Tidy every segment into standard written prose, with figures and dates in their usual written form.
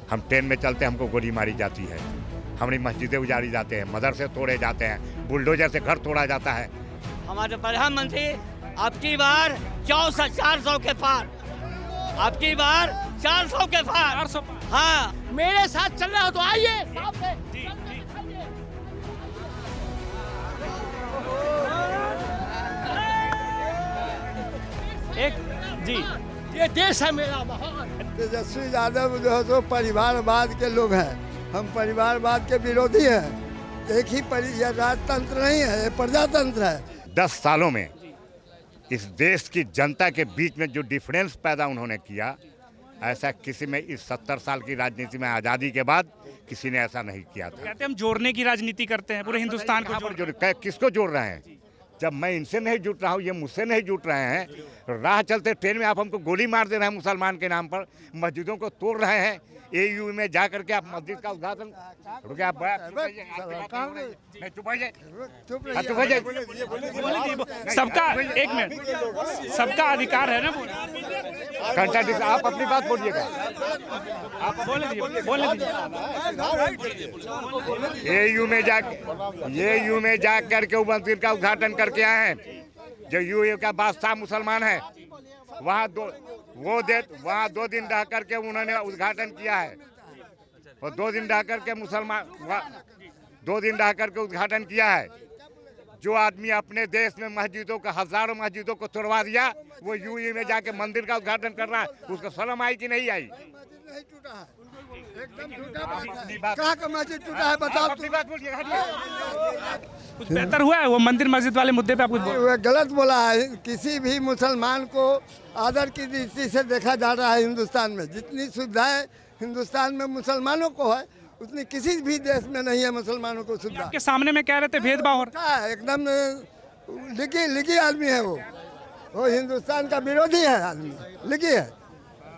हम ट्रेन में चलते हमको गोली मारी जाती है, हमारी मस्जिदें उजाड़ी जाते हैं, मदरसे तोड़े जाते हैं, बुलडोजर से घर तोड़ा जाता है। हमारे प्रधानमंत्री अब की बार 400 के पार, अब की बार 400 के पार। 400 हाँ, मेरे साथ चल रहा हो तो आइए। एक जी ये देश है मेरा महान। तेजस्वी यादव जो है सो परिवारवाद के लोग हैं, हम परिवारवाद के विरोधी हैं। एक ही यह राजतंत्र नहीं है, ये प्रजातंत्र है। 10 सालों में इस देश की जनता के बीच में जो डिफरेंस पैदा उन्होंने किया, ऐसा किसी में इस 70 साल की राजनीति में आज़ादी के बाद किसी ने ऐसा नहीं किया था। कहते हैं हम जोड़ने की राजनीति करते हैं, पूरे हिंदुस्तान को किसको जोड़ रहे हैं? जब मैं इनसे नहीं जुट रहा हूँ, ये मुझसे नहीं जुट रहे हैं। राह चलते ट्रेन में आप हमको गोली मार दे रहे हैं मुसलमान के नाम पर, मस्जिदों को तोड़ रहे हैं। AU में जा करके आप मस्जिद का उद्घाटन रुके, आप सबका एक मिनट, सबका अधिकार है ना। कंट्राडिक्शन, आप अपनी बात बोलिएगा। आप बोले AU में जा करके वो मंदिर का उद्घाटन करके आए हैं। जो UAE का बादशाह मुसलमान है, वहाँ 2 दिन रह करके उन्होंने उद्घाटन किया है। और 2 दिन रह करके 2 दिन रह करके उद्घाटन किया है। जो आदमी अपने देश में मस्जिदों को, हजारों मस्जिदों को तोड़वा दिया, वो UAE में जाके मंदिर का उद्घाटन कर रहा है। उसको शर्म आई कि नहीं आई? कहाँ का मस्जिद टूटा है बताओ। कुछ बेहतर हुआ है वो मंदिर मस्जिद वाले मुद्दे पे? आप कुछ वह गलत बोला है। किसी भी मुसलमान को आदर की दृष्टि से देखा जा रहा है हिंदुस्तान में। जितनी सुविधाएं हिंदुस्तान में मुसलमानों को है, उतनी किसी भी देश में नहीं है मुसलमानों को सुविधा। आपके सामने में कह रहे थे भेदभाव हो रहा है, एकदम लिखी आदमी है वो हिंदुस्तान का विरोधी है आदमी, लिखी है।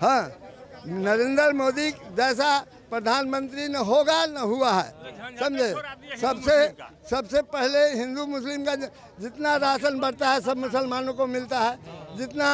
हाँ, नरेंद्र मोदी जैसा प्रधानमंत्री न होगा न हुआ है, समझे। सबसे पहले हिंदू मुस्लिम का जितना राशन बढ़ता है सब मुसलमानों को मिलता है। जितना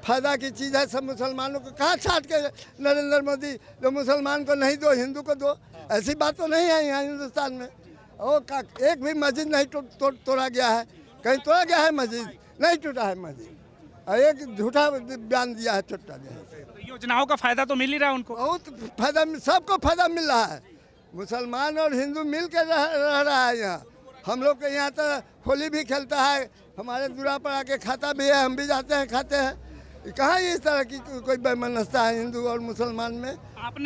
फायदा की चीज़ है सब मुसलमानों को। कहाँ छाट के नरेंद्र मोदी जो मुसलमान को नहीं दो हिंदू को दो, ऐसी बात तो नहीं है यहाँ हिंदुस्तान में। एक भी मस्जिद नहीं तोड़ा गया है। कहीं तोड़ा गया है मस्जिद? नहीं टूटा है मस्जिद। एक झूठा बयान दिया है छोटा। योजनाओं का फायदा तो मिल ही रहा है उनको, बहुत फायदा, सबको फायदा मिल रहा है। मुसलमान और हिंदू मिल के रह रहा है यहाँ। हम लोग के यहाँ तो होली भी खेलता है, हमारे दूरा पर आके खाता भी है, हम भी जाते हैं खाते हैं। कहाँ इस तरह की कोई वैमनस्यता है हिंदू और मुसलमान में?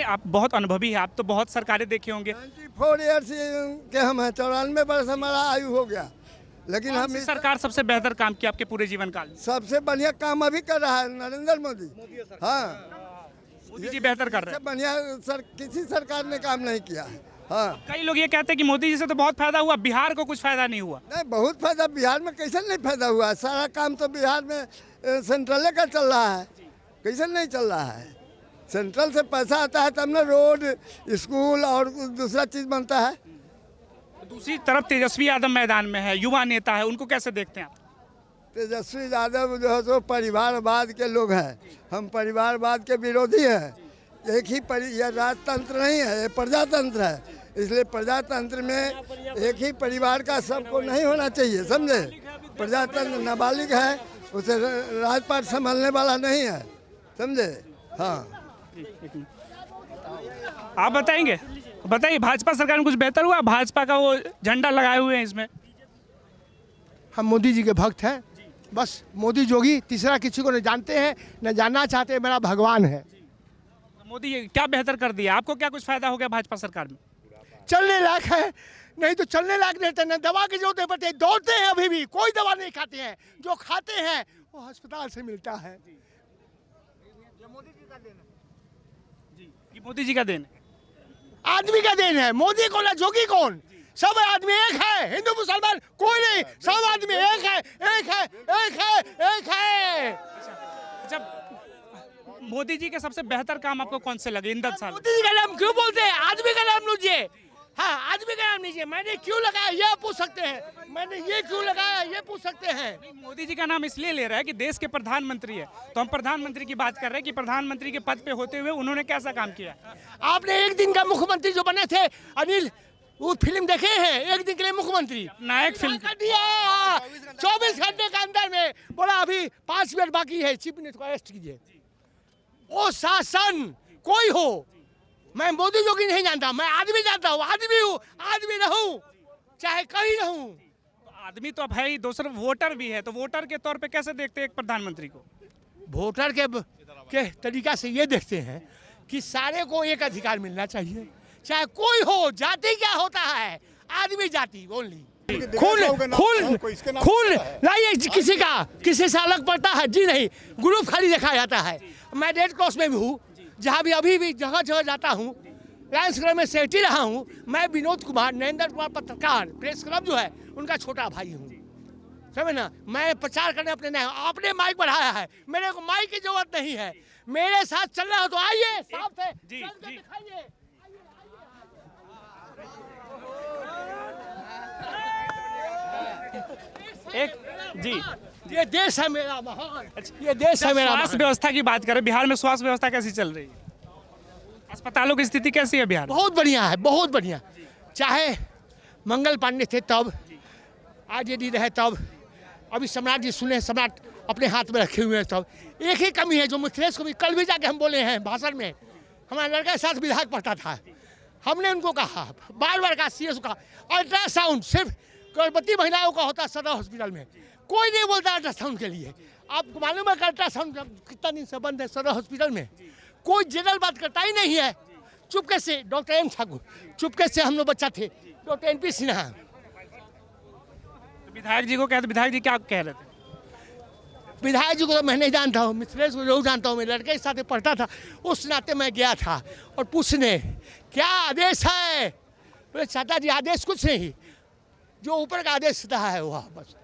आप बहुत अनुभवी है, आप तो बहुत सरकारें देखे होंगे। 94 ईयर्स के हम हैं, 94 वर्ष हमारा आयु हो गया। लेकिन हम सरकार सबसे बेहतर काम किया आपके पूरे जीवन काल में? सबसे बढ़िया काम अभी कर रहा है नरेंद्र मोदी। हाँ, मोदी जी बेहतर कर रहे हैं। बढ़िया किसी सरकार ने काम नहीं किया है। हाँ, कई लोग ये कहते हैं कि मोदी जी से तो बहुत फायदा हुआ, बिहार को कुछ फायदा नहीं हुआ। नहीं, बहुत फायदा बिहार में। कैसे नहीं फायदा हुआ? सारा काम तो बिहार में सेंट्रल का चल रहा है, कैसे नहीं चल रहा है? सेंट्रल से पैसा आता है तब ना रोड, स्कूल और दूसरा चीज बनता है। दूसरी तरफ तेजस्वी यादव मैदान में है, युवा नेता है, उनको कैसे देखते हैं आप? तेजस्वी यादव जो है सो परिवारवाद के लोग हैं, हम परिवारवाद के विरोधी हैं। एक ही यह राजतंत्र नहीं है, ये प्रजातंत्र है। इसलिए प्रजातंत्र में एक ही परिवार का सबको नहीं होना चाहिए, समझे। प्रजातंत्र नाबालिग है, उसे राजपाट संभालने वाला नहीं है, समझे। हाँ, आप बताइए भाजपा सरकार में कुछ बेहतर हुआ? भाजपा का वो झंडा लगाए हुए हैं इसमें। हम मोदी जी के भक्त हैं, बस मोदी जोगी तीसरा किसी को न जानते हैं न जानना चाहते हैं। मेरा भगवान है मोदी। क्या बेहतर कर दिया? आपको क्या कुछ फायदा हो गया भाजपा सरकार में? चलने लायक है, नहीं तो चलने लायक रहते हैं। दवा की जरूरत पड़ती है, दौड़ते हैं, अभी भी कोई दवा नहीं खाते हैं। जो खाते हैं वो अस्पताल से मिलता है। मोदी जी का देन है, आदमी का देन है। मोदी कौन है, जोगी कौन? सब आदमी एक है, हिंदू मुसलमान कोई नहीं, सब आदमी एक है, एक है, एक है, एक है। जब मोदी जी के सबसे बेहतर काम आपको कौन से लगे इन 10 साल? मोदी जी का नाम क्यों बोलते हैं? आदमी का नाम लीजिए। हाँ, आदमी का नाम लीजिए। मैंने क्यों लगाया ये पूछ सकते हैं, मैंने ये क्यों लगाया ये पूछ सकते हैं। मोदी जी का नाम इसलिए ले रहा है कि देश के प्रधानमंत्री है, तो हम प्रधानमंत्री की बात कर रहे हैं कि प्रधानमंत्री के पद पे होते हुए उन्होंने कैसा काम किया। आपने एक दिन का मुख्यमंत्री जो बने थे अनिल, वो फिल्म देखे हैं, एक दिन के लिए मुख्यमंत्री नायक फिल्म कर दिया 24 घंटे के अंदर में, बोला अभी 5 मिनट बाकी है, चीफ मिनिस्टर को अरेस्ट कीजिए। वो शासन कोई हो, मैं मोदी जोगी नहीं जानता, मैं आदमी जानता हूँ, आदमी हूँ, आदमी रहूं चाहे कहीं रहूं। आदमी तो अब है ही, दूसरा वोटर भी है, तो वोटर के तौर पे कैसे देखते हैं एक प्रधानमंत्री को। वोटर के तरीका से ये देखते हैं कि सारे को एक अधिकार मिलना चाहिए, चाहे कोई हो, जाति क्या होता है, आदमी जाति ओनली। खून लाइए किसी से अलग पड़ता है जी नहीं, ग्रुप खाली देखा जाता है। मैं रेड क्रॉस में भी हूँ, जहाँ भी अभी भी जगह जगह जाता हूँ, लायंस क्लब में सेक्रेटरी रहा हूँ। मैं विनोद कुमार, नरेंद्र कुमार पत्रकार, प्रेस क्लब जो है उनका छोटा भाई हूँ, समझे ना। मैं प्रचार करने अपने नहीं, आपने माइक बढ़ाया है, मेरे को माइक की जरूरत नहीं है। मेरे साथ चल रहा हो तो आइए, साफ है, जी, चल के जी। दिखाइए। एक जी, ये देश है मेरा महान, ये देश है मेरा स्वास्थ्य महान। व्यवस्था की बात करें, बिहार में स्वास्थ्य व्यवस्था कैसी चल रही है, अस्पतालों की स्थिति कैसी है बिहार में। बहुत बढ़िया है, बहुत बढ़िया। चाहे मंगल पांडे थे तब, आरजेडी रहे तब, अभी सम्राट जी सुने, सम्राट अपने हाथ में रखे हुए हैं तब। एक ही कमी है जो मिथिलेश को भी कल भी जाके हम बोले हैं भाषण में, हमारा लड़का के साथ विधायक पढ़ता था, हमने उनको कहा बार बार कहा, सीएस को कहा, अल्ट्रासाउंड सिर्फ गर्भवती महिलाओं का होता है सदर हॉस्पिटल में, कोई नहीं बोलता अल्ट्रासाउंड के लिए। आपको मालूम है कि अल्ट्रासाउंड कितना दिन से बंद है सदर हॉस्पिटल में, कोई जनरल बात करता ही नहीं है। चुपके से डॉक्टर एम ठाकुर, चुपके से हम लोग बच्चा थे, डॉक्टर एनपी सिन्हा। तो विधायक जी को कहते, विधायक जी क्या कह रहे थे। विधायक जी को तो मैं नहीं जानता हूँ, मिथिलेश को जरूर जानता हूँ, मेरे लड़के के साथ पढ़ता था, उस नाते मैं गया था और पूछने क्या आदेश है। बोले चाचा जी आदेश कुछ नहीं, जो ऊपर का आदेश रहा है वह बस।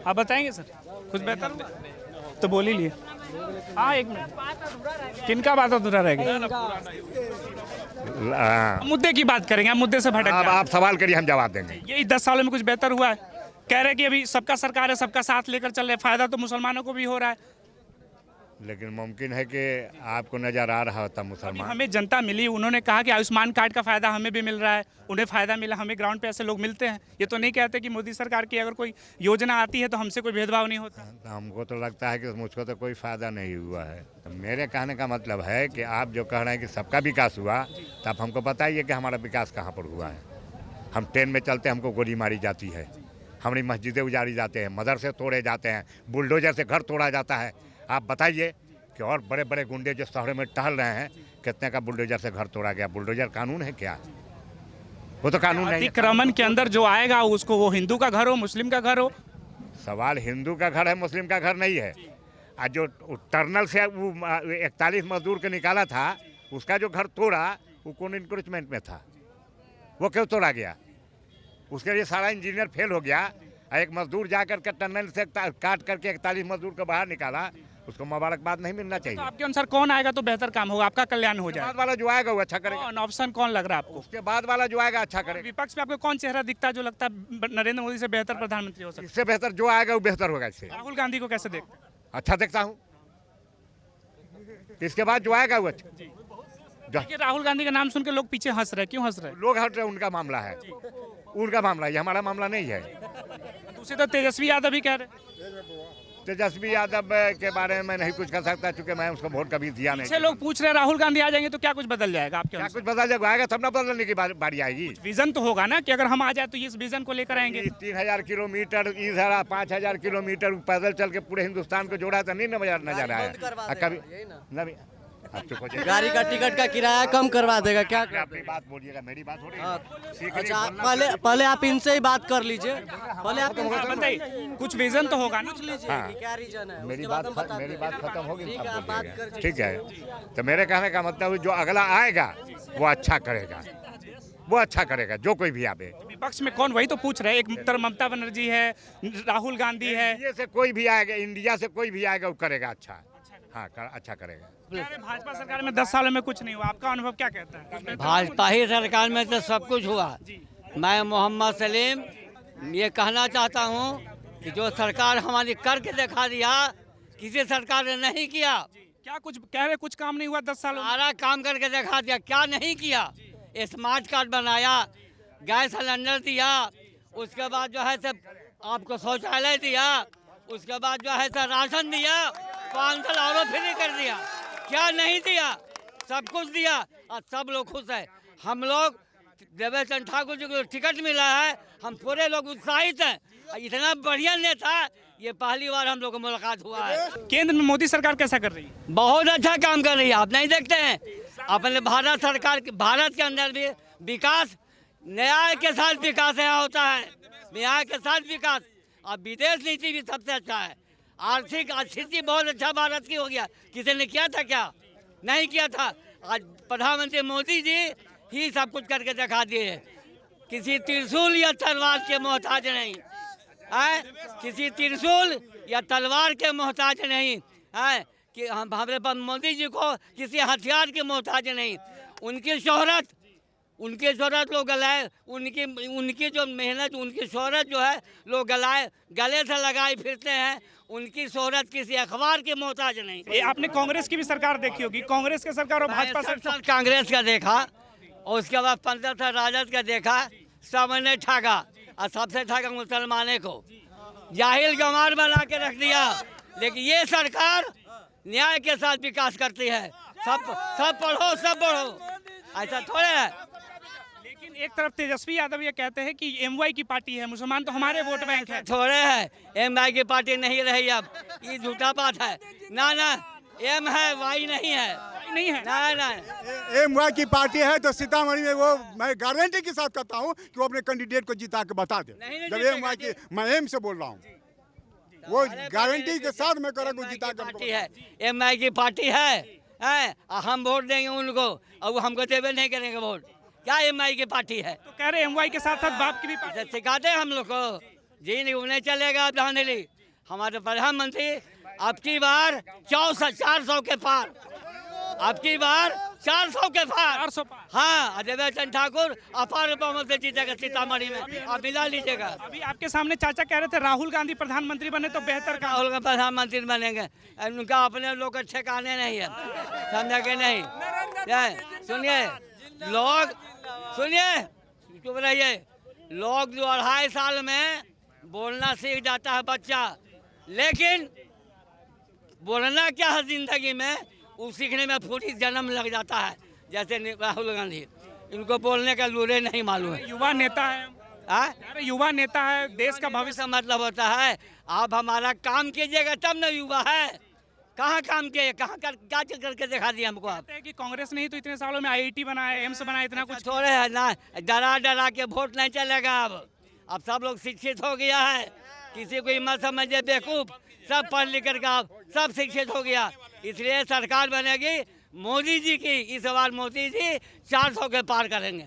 आप बताएंगे सर कुछ बेहतर हुआ? तो बोल ही लिए। हाँ एक मिनट, किनका बात अधूरा रह गया। मुद्दे की बात करेंगे, हम मुद्दे से भटक अब गए। आप सवाल करिए, हम जवाब देंगे। यही 10 सालों में कुछ बेहतर हुआ है। कह रहे हैं कि अभी सबका सरकार है, सबका साथ लेकर चल रहे, फायदा तो मुसलमानों को भी हो रहा है। लेकिन मुमकिन है कि आपको नजर आ रहा होता अभी मुसलमान। हमें जनता मिली, उन्होंने कहा कि आयुष्मान कार्ड का फायदा हमें भी मिल रहा है, उन्हें फायदा मिला, हमें ग्राउंड पे ऐसे लोग मिलते हैं। ये तो नहीं कहते कि मोदी सरकार की अगर कोई योजना आती है तो हमसे कोई भेदभाव नहीं होता। तो हमको तो लगता है कि मुझको तो कोई फायदा नहीं हुआ है। तो मेरे कहने का मतलब है कि आप जो कह रहे हैं कि सबका विकास हुआ, तो आप हमको बताइए कि हमारा विकास कहाँ पर हुआ है। हम ट्रेन में चलते हमको गोली मारी जाती है, हमारी मस्जिदें उजाड़ी जाते हैं, मदरसे तोड़े जाते हैं, बुलडोजर से घर तोड़ा जाता है। आप बताइए कि और बड़े बड़े गुंडे जो शहरों में टहल रहे हैं, कितने का बुलडोजर से घर तोड़ा गया। बुलडोजर कानून है क्या? वो तो कानून नहीं है। अतिक्रमण के अंदर जो आएगा उसको, वो हिंदू का घर हो, मुस्लिम का घर हो। सवाल हिंदू का घर है, मुस्लिम का घर नहीं है। आज जो टर्नल से वो 41 मजदूर के निकाला था, उसका जो घर तोड़ा वो कौन इंक्रोचमेंट में था, वो क्यों तोड़ा गया? उसके लिए सारा इंजीनियर फेल हो गया। एक मजदूर जा करके टनल से काट करके 41 मजदूर को बाहर निकाला, उसको मुबारकबाद नहीं मिलना चाहिए। तो आपके अनुसार कौन आएगा तो बेहतर काम होगा, आपका कल्याण हो बाद जाए। वाला जो आएगा वो अच्छा करेगा। कौन ऑप्शन कौन लग रहा है आपको? उसके बाद वाला जो आएगा अच्छा करेगा। विपक्ष में आपको कौन चेहरा दिखता है जो लगता है नरेंद्र मोदी से बेहतर प्रधानमंत्री हो सकता इससे बेहतर जो आएगा वो बेहतर होगा। इससे है? राहुल गांधी को कैसे देखते हैं? अच्छा देखता हूँ। इसके बाद जो आएगा वो अच्छा। देखिए राहुल गांधी का नाम सुन के लोग पीछे हंस रहे, क्यों हंस रहे? लोग हट रहे, उनका मामला है, उनका मामला है, ये हमारा मामला नहीं है। दूसरी तो तेजस्वी यादव भी कह रहे, तेजस्वी यादव के बारे में मैं नहीं कुछ कर सकता, क्योंकि मैं उसको वोट कभी दिया नहीं। पीछे लोग पूछ रहे हैं राहुल गांधी आ जाएंगे तो क्या कुछ बदल जाएगा आपके क्या अनुसार? कुछ बदल जाएगा? आएगा तब ना बदलने की बारी आएगी। विजन तो होगा ना कि अगर हम आ जाए तो इस विजन को लेकर आएंगे। 3000 किलोमीटर इधर 5000 किलोमीटर पैदल चल के पूरे हिंदुस्तान को जोड़ा था, नहीं नजर आया कभी नहीं। आप चुप हो जाइए। गाड़ी का टिकट का किराया कम करवा देगा क्या? अपनी बात बोलिएगा, मेरी बात हो रही है। अच्छा पहले आप इनसे ही बात कर लीजिए, पहले आप हाँ, बताइए कुछ विजन तो होगा ना। हाँ। कि क्या रीजन है, मेरी उसके बात बाद हम बताते मेरी हैं। बात खत्म होगी ठीक तब है, आप बात बोलिएगा। कर ठीक है, तो मेरे कहने का मतलब है जो अगला आएगा वो अच्छा करेगा, वो अच्छा करेगा, जो कोई भी आवे। विपक्ष में कौन, वही तो पूछ रहे हैं। एक तरफ ममता बनर्जी है, राहुल गांधी है। इंडिया से कोई भी आएगा, इंडिया से कोई भी आएगा वो करेगा अच्छा। हाँ अच्छा करेगा। भाजपा सरकार में 10 सालों में कुछ नहीं हुआ, आपका अनुभव क्या कहता है? भाजपा ही सरकार में तो सब कुछ हुआ। मैं मोहम्मद सलीम ये कहना चाहता हूँ कि जो सरकार हमारी करके दिखा दिया, किसी सरकार ने नहीं किया। क्या कुछ कह रहे, कुछ काम नहीं हुआ 10 सालों में? सारा काम करके दिखा दिया, क्या नहीं किया। स्मार्ट कार्ड बनाया, गैस सिलेंडर दिया, उसके बाद जो है सब आपको शौचालय दिया, उसके बाद जो है सब राशन दिया, 5 साल और फ्री कर दिया। क्या नहीं दिया, सब कुछ दिया और सब लोग खुश है। हम लोग देवेंद्र चंद्र ठाकुर जी को टिकट मिला है, हम पूरे लोग उत्साहित हैं। इतना बढ़िया नेता ये पहली बार हम लोग को मुलाकात हुआ है। केंद्र में मोदी सरकार कैसा कर रही है? बहुत अच्छा काम कर रही है, आप नहीं देखते हैं? अपने भारत सरकार भारत के अंदर भी विकास, न्याय के साथ विकास यहाँ होता है, न्याय के साथ विकास। और विदेश नीति भी सबसे अच्छा है। आर्थिक स्थिति बहुत अच्छा भारत की हो गया। किसी ने किया था क्या? नहीं किया था। आज प्रधानमंत्री मोदी जी ही सब कुछ करके दिखा दिए। किसी त्रिशूल या तलवार के मोहताज नहीं है, किसी त्रिशूल या तलवार के मोहताज नहीं है कि हम हमारे मोदी जी को किसी हथियार के मोहताज नहीं। उनकी शोहरत लोग गलाए, उनकी जो मेहनत, उनकी शोहरत जो है लोग गले से लगाए फिरते हैं। उनकी शोहरत किसी अखबार के मोहताज नहीं। ये आपने कांग्रेस की भी सरकार देखी होगी, कांग्रेस की सरकार और भाजपा सरकार। कांग्रेस का देखा और उसके बाद 15 साल राजद का देखा, सब ने ठगा और सबसे ठगा मुसलमाने को, जाहिल गंवार बना के रख दिया। लेकिन ये सरकार न्याय के साथ विकास करती है। सब पढ़ो, सब बढ़ो, ऐसा थोड़े है। लेकिन एक तरफ तेजस्वी यादव ये कहते हैं कि एमवाई की पार्टी है, मुसलमान तो हमारे वोट बैंक है। थोड़े है, एमवाई की पार्टी नहीं रही अब, ये झूठा बात है। ना एम है, वाई नहीं है। नहीं है ना एमवाई की पार्टी है तो सीतामढ़ी में वो मैं गारंटी के साथ कहता हूँ कि वो अपने कैंडिडेट को जिता के बता दे। जब एमवाई की, मैं एम से बोल रहा हूँ, वो गारंटी के साथ मैं कह रहा हूँ जिता के पार्टी है, एमआई की पार्टी है। हम वोट देंगे उनको और वो हमको देवे नहीं करेंगे वोट। क्या एमआई की पार्टी है? तो कह रहे एमवाई के साथ साथ बाप की भी पार्टी। सिखाते हैं हम लोग को जी, नहीं उन्हें चलेगा। धांधली हमारे प्रधानमंत्री अब की बार 400 के पार, अब की बार 400 के पार। 400 पार। हाँ, देवेंद्र चंद्र ठाकुर अपार बहुमत से जीतेगा सीतामढ़ी में, आप मिला लीजिएगा। अभी आपके सामने चाचा कह रहे थे राहुल गांधी प्रधानमंत्री बने तो बेहतर काम। राहुल गांधी प्रधानमंत्री बनेंगे, उनका अपने लोग ठिकाने नहीं है, समझा के नहीं। सुनिए लोग, सुनिए, चुप रहिए। लोग जो 2.5 साल में बोलना सीख जाता है बच्चा, लेकिन बोलना क्या है जिंदगी में, वो सीखने में पूरी जन्म लग जाता है। जैसे राहुल गांधी, इनको बोलने का लूरे नहीं मालूम है। युवा नेता है, अरे युवा नेता है, देश का भविष्य मतलब होता है। आप हमारा काम कीजिएगा तब न युवा है। कहाँ काम किए, कहाँ क्या करके दिखा दिया हमको आप? कि कांग्रेस ने ही तो इतने सालों में आईआईटी बनाया, एम्स बनाया, इतना कुछ थोड़े है ना। डरा के वोट नहीं चलेगा। अब सब लोग शिक्षित हो गया है, किसी को हिम्मत समझे बेवकूफ, सब पढ़ लिख कर आप सब शिक्षित हो गया। इसलिए सरकार बनेगी मोदी जी की। इस बार मोदी जी 400 के पार करेंगे।